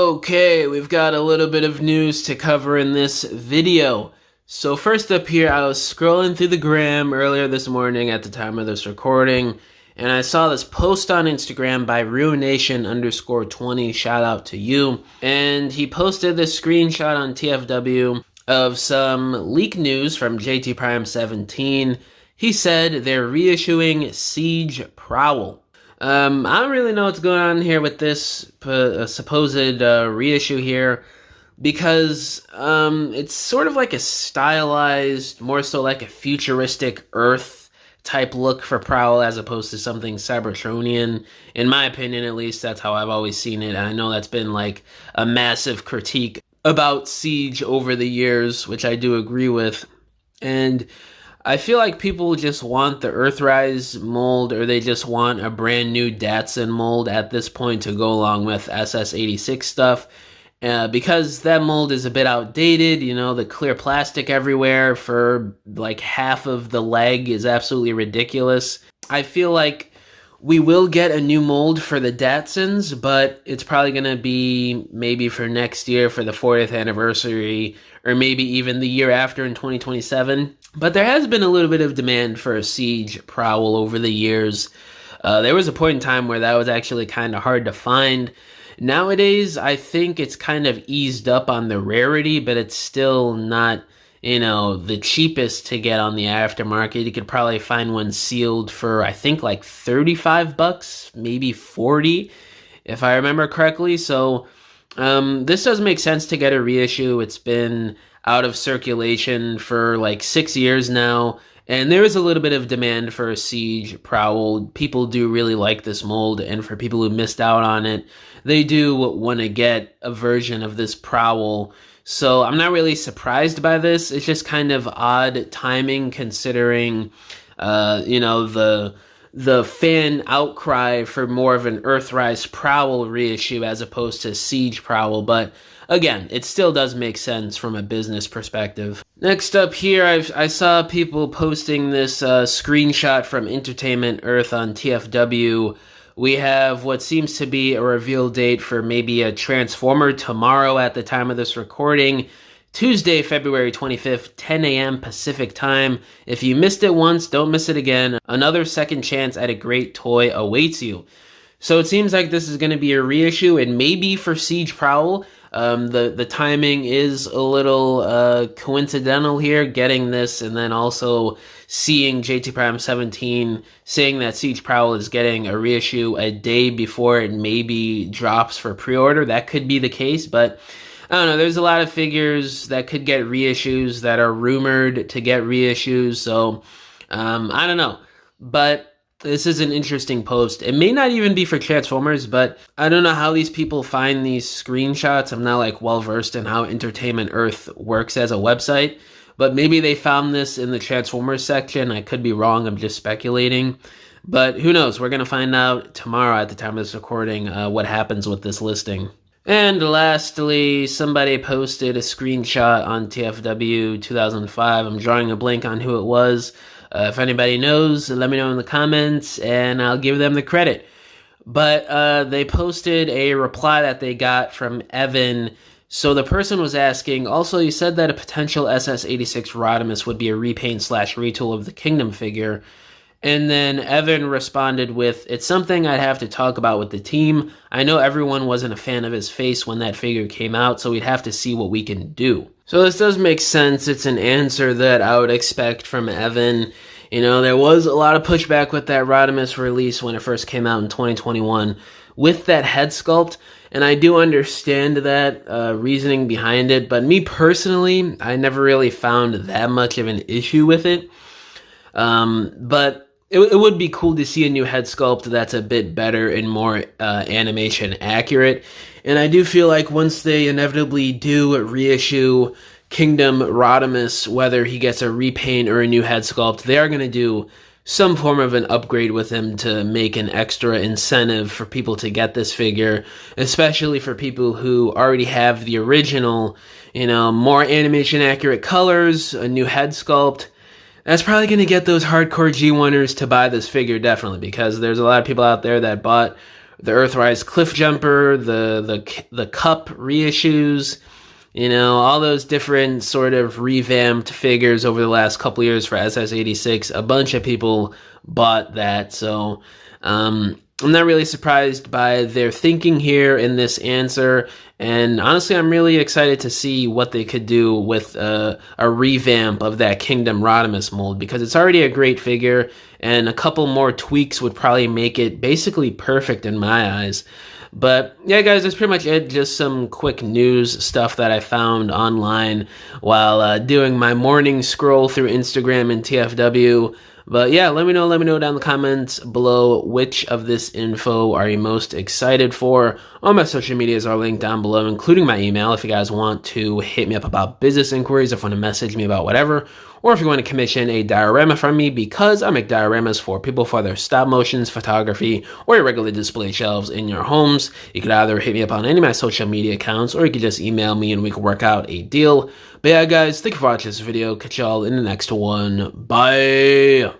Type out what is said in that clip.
Okay, we've got a little bit of news to cover in this video. So first up here, I was scrolling through the gram earlier this morning at the time of this recording, and I saw this post on Instagram by RuinNation_20, shout out to you. And he posted this screenshot on TFW of some leak news from JT Prime 17. He said they're reissuing Siege Prowl. I don't really know what's going on here with this supposed reissue here, because it's sort of like a stylized, more so like a futuristic Earth type look for Prowl as opposed to something Cybertronian. In my opinion, at least, that's how I've always seen it. And I know that's been like a massive critique about Siege over the years, which I do agree with. And I feel like people just want the Earthrise mold, or they just want a brand new Datsun mold at this point to go along with SS86 stuff. Because that mold is a bit outdated, you know, the clear plastic everywhere for like half of the leg is absolutely ridiculous. I feel like we will get a new mold for the Datsuns, but it's probably going to be maybe for next year for the 40th anniversary, or maybe even the year after in 2027. But there has been a little bit of demand for a Siege Prowl over the years. There was a point in time where that was actually kind of hard to find. Nowadays, I think it's kind of eased up on the rarity, but it's still not, you know, the cheapest to get on the aftermarket. You could probably find one sealed for, I think, like $35, maybe 40, if I remember correctly. So this does make sense to get a reissue. It's been out of circulation for like 6 years now, and there is a little bit of demand for a Siege Prowl. People do really like this mold, and for people who missed out on it, they do want to get a version of this Prowl. So I'm not really surprised by this. It's just kind of odd timing considering, you know, the fan outcry for more of an Earthrise Prowl reissue as opposed to Siege Prowl. But again, it still does make sense from a business perspective. Next up here, I saw people posting this screenshot from Entertainment Earth on TFW. We have what seems to be a reveal date for maybe a Transformer tomorrow at the time of this recording. Tuesday, February 25th, 10 a.m. Pacific time. If you missed it once, don't miss it again. Another second chance at a great toy awaits you. So it seems like this is going to be a reissue, and maybe for Siege Prowl. The timing is a little coincidental here, getting this and then also seeing JT Prime 17 saying that Siege Prowl is getting a reissue a day before it maybe drops for pre-order. That could be the case, but I don't know. There's a lot of figures that could get reissues that are rumored to get reissues, so I don't know. But this is an interesting post. It may not even be for Transformers, but I don't know how these people find these screenshots. I'm not like well versed in how Entertainment Earth works as a website, but maybe they found this in the Transformers section. I could be wrong. I'm just speculating. But who knows? We're going to find out tomorrow at the time of this recording what happens with this listing. And lastly, somebody posted a screenshot on TFW 2005. I'm drawing a blank on who it was. If anybody knows, let me know in the comments, and I'll give them the credit. But they posted a reply that they got from Evan. So the person was asking, also, you said that a potential SS86 Rodimus would be a repaint/retool of the Kingdom figure. And then Evan responded with, it's something I'd have to talk about with the team. I know everyone wasn't a fan of his face when that figure came out, so we'd have to see what we can do. So this does make sense. It's an answer that I would expect from Evan. You know, there was a lot of pushback with that Rodimus release when it first came out in 2021 with that head sculpt, and I do understand that reasoning behind it, but me personally, I never really found that much of an issue with it. But it would be cool to see a new head sculpt that's a bit better and more animation accurate. And I do feel like once they inevitably do reissue Kingdom Rodimus, whether he gets a repaint or a new head sculpt, they are going to do some form of an upgrade with him to make an extra incentive for people to get this figure, especially for people who already have the original, you know, more animation accurate colors, a new head sculpt. That's probably going to get those hardcore G1ers to buy this figure, definitely, because there's a lot of people out there that bought the Earthrise Cliff Jumper, the Cup reissues, you know, all those different sort of revamped figures over the last couple years for SS86. A bunch of people bought that, so I'm not really surprised by their thinking here in this answer, and honestly, I'm really excited to see what they could do with a revamp of that Kingdom Rodimus mold, because it's already a great figure, and a couple more tweaks would probably make it basically perfect in my eyes. But yeah, guys, that's pretty much it. Just some quick news stuff that I found online while doing my morning scroll through Instagram and TFW. But yeah, let me know down in the comments below which of this info are you most excited for. All my social medias are linked down below, including my email if you guys want to hit me up about business inquiries, if you want to message me about whatever, or if you want to commission a diorama from me, because I make dioramas for people for their stop motions, photography, or your regular display shelves in your homes. You could either hit me up on any of my social media accounts, or you could just email me and we could work out a deal. But yeah, guys, thank you for watching this video. Catch y'all in the next one. Bye!